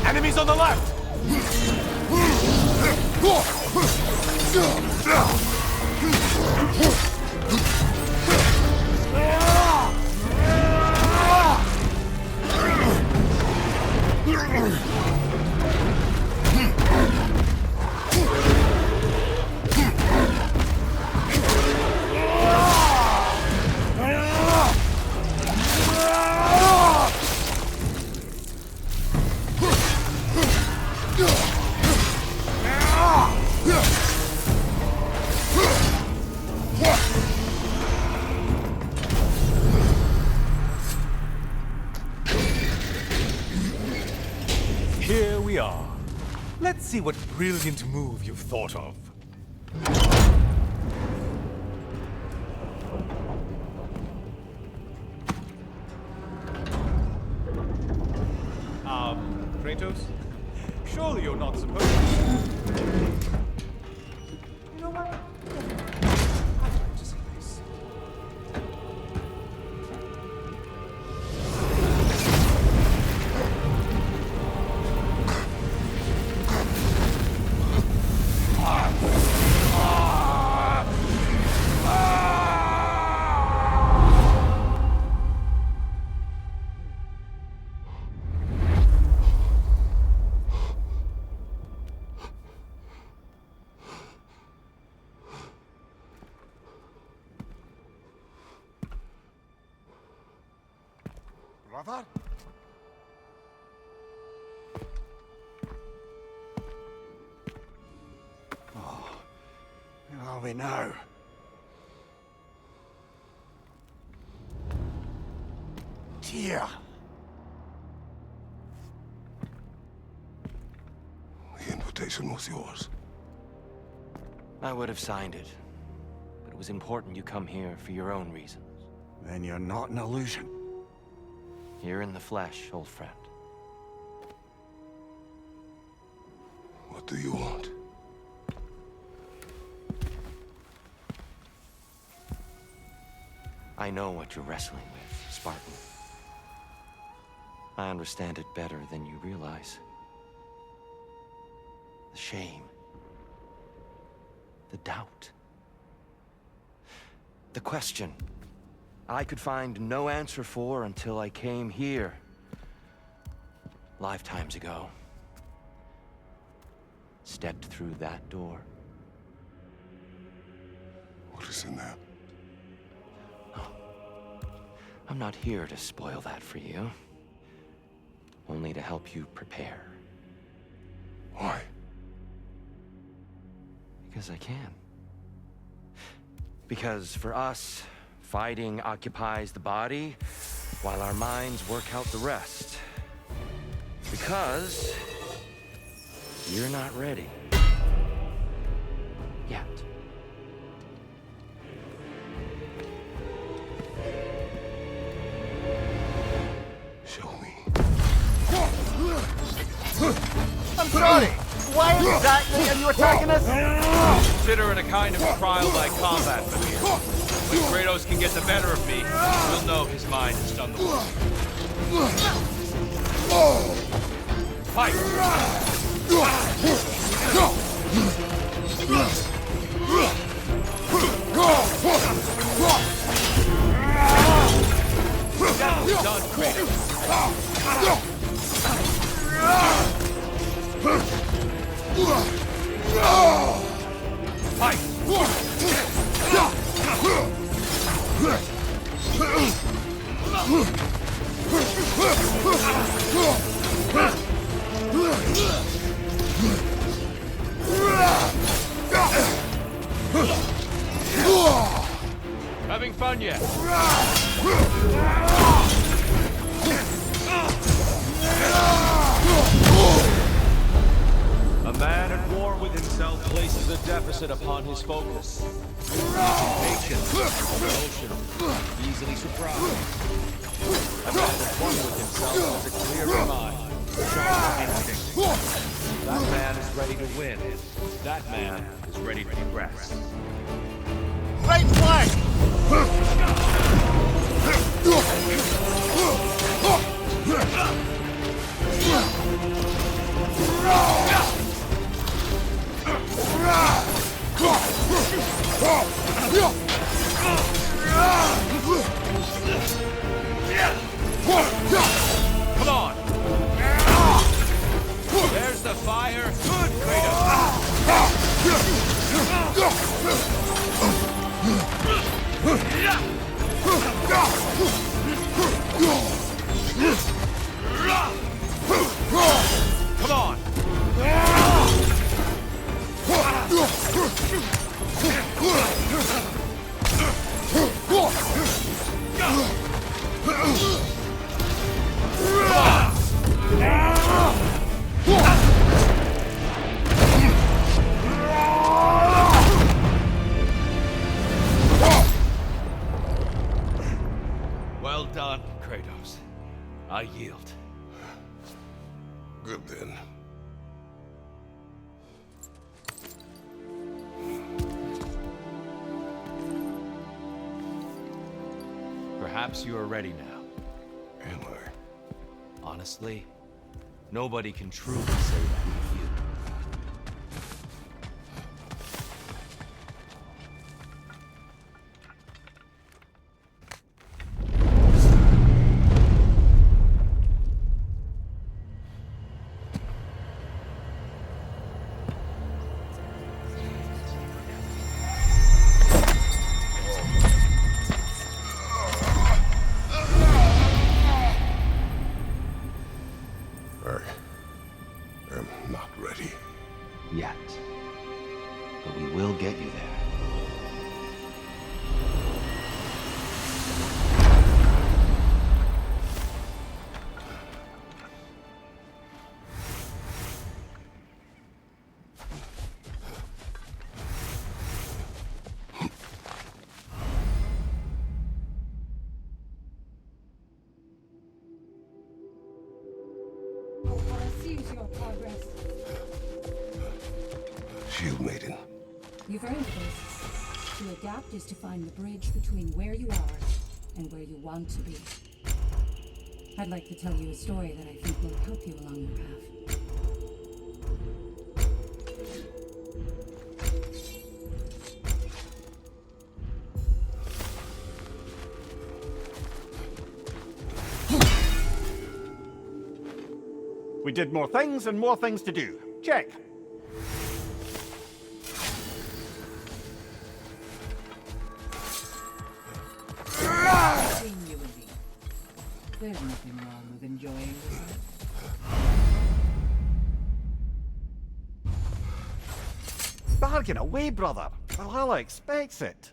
Enemies on the left! Here we are. Let's see what brilliant move you've thought of. Kratos? Surely you're not supposed to... You know what? I'd like to see this. Brother? Where are we now? Dear. The invitation was yours. I would have signed it, but it was important you come here for your own reasons. Then you're not an illusion. Here in the flesh, old friend. What do you want? I know what you're wrestling with, Spartan. I understand it better than you realize. The shame. The doubt. The question I could find no answer for until I came here. Lifetimes ago. Stepped through that door. What is in there? I'm not here to spoil that for you. Only to help you prepare. Why? Because I can. Because for us, fighting occupies the body, while our minds work out the rest. Because you're not ready. Yet. Show me. I'm sorry! Why exactly are you attacking us? Consider it a kind of trial by combat, Mimir. When Kratos can get the better of me, we'll know his mind has done the work. Fight! Having fun yet? A man at war with himself places a deficit upon his focus. Patient, emotional, easily surprised. A man at one with himself has a clearer mind, sharper instinct. That man is ready to win. That man is ready to progress. Right flank! Come on! There's the fire. Good, Come on! Well done, Kratos. I yield. Good then. Perhaps you are ready now. Am I? Honestly, nobody can truly say that with you. I am not ready. Yet. But we will get you there. Seize your progress. Shield Maiden. You've earned this. To adapt is to find the bridge between where you are and where you want to be. I'd like to tell you a story that I think will help you along your path. We did more things and more things to do. Check. Between you and me, there's nothing wrong with enjoying yourself. Bargain away, brother. Valhalla expects it.